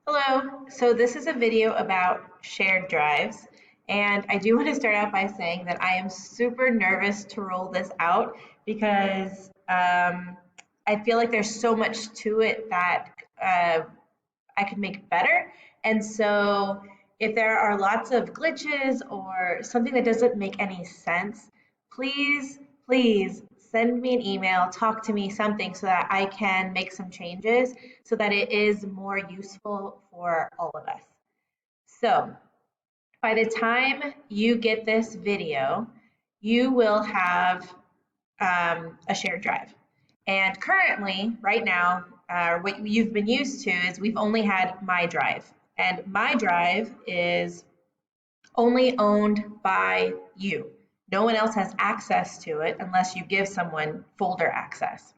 Hello, so this is a video about shared drives, and I do want to start out by saying that I am super nervous to roll this out because I feel like there's so much to it that I could make better. And so if there are lots of glitches or something that doesn't make any sense, please send me an email, talk to me, something so that I can make some changes so that it is more useful for all of us. So by the time you get this video, you will have a shared drive. And currently, right now, what you've been used to is we've only had my drive. And my drive is only owned by you. No one else has access to it unless you give someone folder access.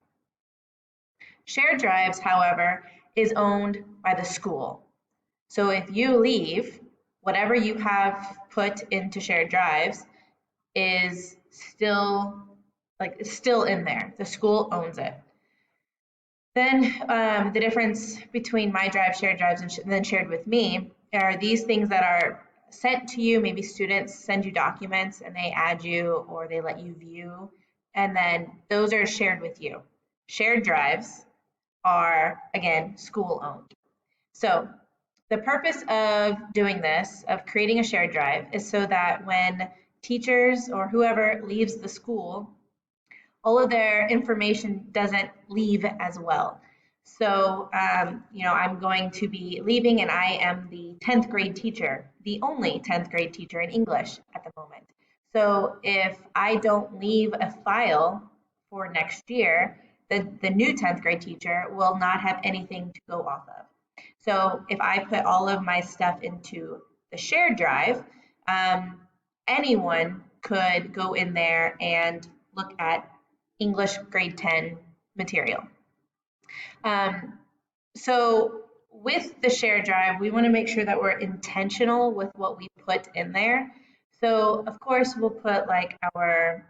Shared drives, however, is owned by the school. So if you leave, whatever you have put into shared drives is still it's still in there. The school owns it. Then the difference between my drive, shared drives, and then shared with me are these things that are sent to you. Maybe students send you documents and they add you or they let you view, and then those are shared with you. Shared drives are, again, school owned. So the purpose of doing this, of creating a shared drive, is so that when teachers or whoever leaves the school, all of their information doesn't leave as well. So, I'm going to be leaving and I am the 10th grade teacher, the only 10th grade teacher in English at the moment. So if I don't leave a file for next year, the new 10th grade teacher will not have anything to go off of. So if I put all of my stuff into the shared drive, anyone could go in there and look at English grade 10 material. So with the shared drive, we want to make sure that we're intentional with what we put in there. So of course we'll put like our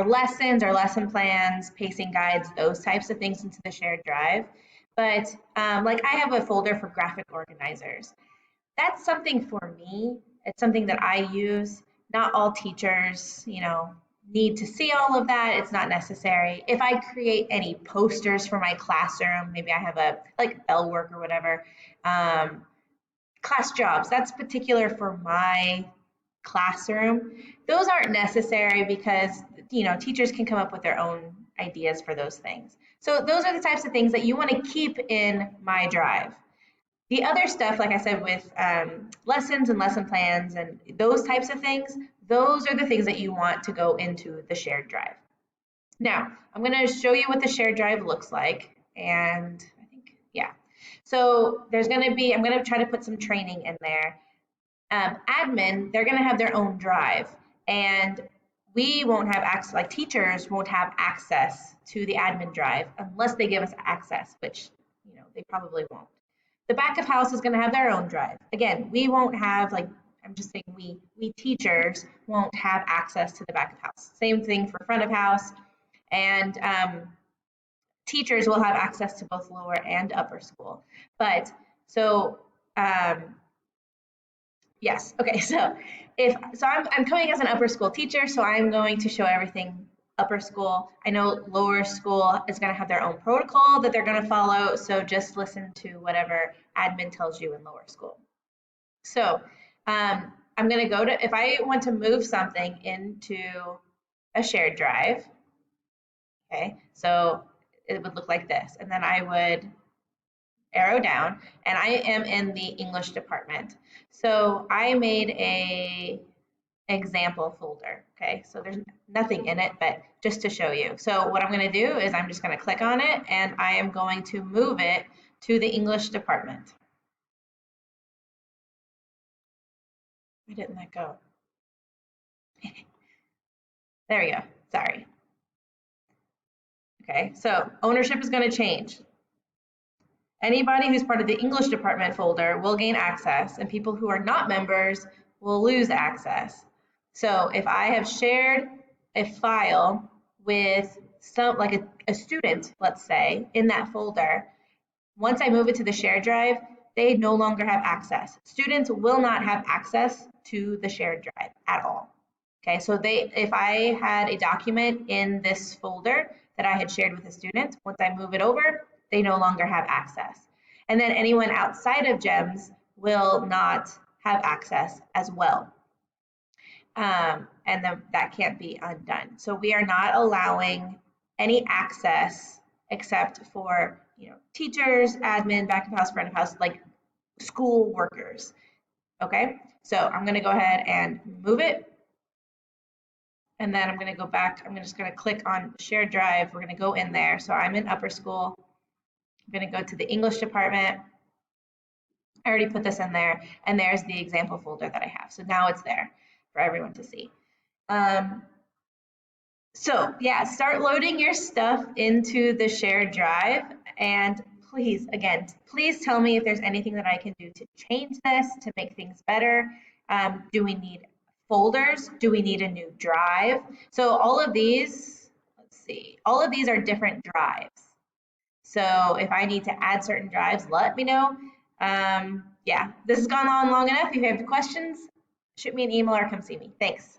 lessons, our lesson plans, pacing guides, those types of things into the shared drive. But like I have a folder for graphic organizers. That's something for me. It's something that I use. Not all teachers, need to see all of that. It's not necessary. If I create any posters for my classroom, maybe I have a like bell work or whatever, class jobs, that's particular for my classroom. Those aren't necessary because, teachers can come up with their own ideas for those things. So those are the types of things that you want to keep in my drive. The other stuff, like I said, with lessons and lesson plans and those types of things, those are the things that you want to go into the shared drive. Now, I'm going to show you what the shared drive looks like. And I think, yeah. So I'm going to try to put some training in there. Admin, they're going to have their own drive. And we won't have access, like teachers won't have access to the admin drive unless they give us access, which, they probably won't. The back of house is going to have their own drive. Again, we won't have, I'm just saying we teachers won't have access to the back of house. Same thing for front of house. And teachers will have access to both lower and upper school. But so, yes, okay, so I'm coming as an upper school teacher, so I'm going to show everything upper school. I know lower school is going to have their own protocol that they're going to follow, so just listen to whatever admin tells you in lower school. So I'm going to if I want to move something into a shared drive, okay, so it would look like this, and then I would arrow down, and I am in the English department. So I made a example folder. Okay, so there's nothing in it, but just to show you. So what I'm going to do is I'm just going to click on it and I am going to move it to the English department. Why didn't that go? There we go. Sorry. Okay, so ownership is going to change. Anybody who's part of the English department folder will gain access, and people who are not members will lose access. So if I have shared a file with some, like a student, let's say, in that folder, Once I move it to the shared drive, they no longer have access. Students will not have access to the shared drive at all. Okay, so if I had a document in this folder that I had shared with a student, once I move it over, they no longer have access. And then anyone outside of GEMS will not have access as well. And then that can't be undone. So we are not allowing any access except for teachers, admin, back of house, front of house, like school workers. Okay, so I'm going to go ahead and move it. And then I'm going to go back. I'm just going to click on shared drive. We're going to go in there. So I'm in upper school. I'm going to go to the English department. I already put this in there, and there's the example folder that I have. So now it's there for everyone to see. So yeah, start loading your stuff into the shared drive, and please, again, please tell me if there's anything that I can do to change this, to make things better. Do we need folders? Do we need a new drive? So all of these, let's see, all of these are different drives. So if I need to add certain drives, let me know. Yeah, this has gone on long enough. If you have questions, shoot me an email or come see me. Thanks.